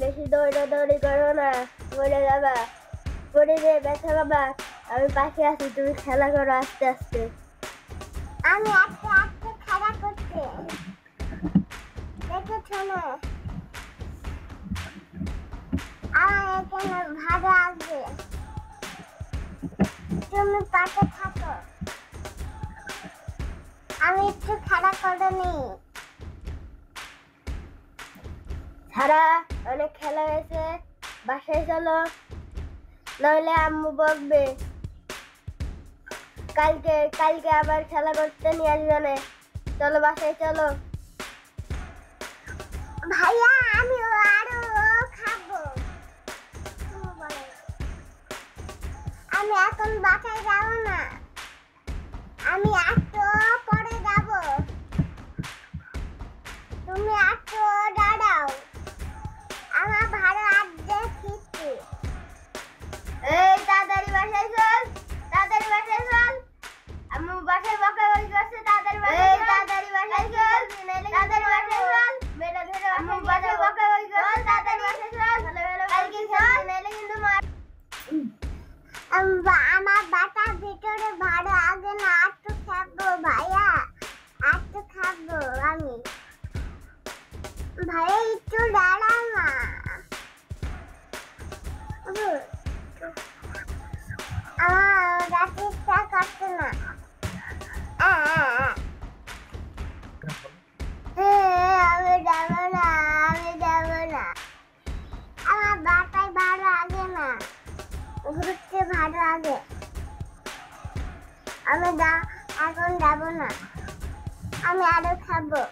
বেশি দৌড়াদৌড়ি করো না, পড়ে যাবা। পড়ে যেয়ে ব্যথা পাবা। আমি পাশে আছি, তুমি খেলা করো আস্তে আস্তে। আমি আস্তে আস্তে খেলা করছি, দেখেছো না? আমার এখানে ভালো আসবে, তুমি পাশে থাকো, আমি একটু খেলা করে নিই। সারা অনেক খেলা হয়েছে, বাসায় চলো, নইলে আম্মু বকবে। কালকে কালকে আবার খেলা করতে নিয়ে আসবে না। চলো বাসায় চলো। ভাইয়া আমি আরো খাবো। আমি এখন বাসায় যাব না, আমি একটু পরে যাব, তুমি একটু দাঁড়াও, আমার ভালো আড্ডা খিচ্ছি। এই তাড়াতাড়ি বাসায় চল, তাড়াতাড়ি বাসায় চল। আম্মু বাসায় বকাবকি করছে, তাড়াতাড়ি বাসায় চল। তাড়াতাড়ি বাসায় চল, তাড়াতাড়ি বাসায় চল। মেয়েটা ধরে আম্মু বাসায় বকাবকি করছে, তাড়াতাড়ি বাসায় চল। কালকে চল, নাইলে কিন্তু মার। আমার বাটার ভিতরে ভালো আগে না, একটু খাবো ভাইয়া, একটু খাবো আমি। ভাইয়া একটু দাঁড়াও না। আমার রাত্রিটা কাটছে না। আমি যাবো না, আমি যাবো না, আমার বাটায় ভালো আগে না, ঘুরতে ভালো লাগে। আমি এখন যাবো না, আমি আরো খাবো।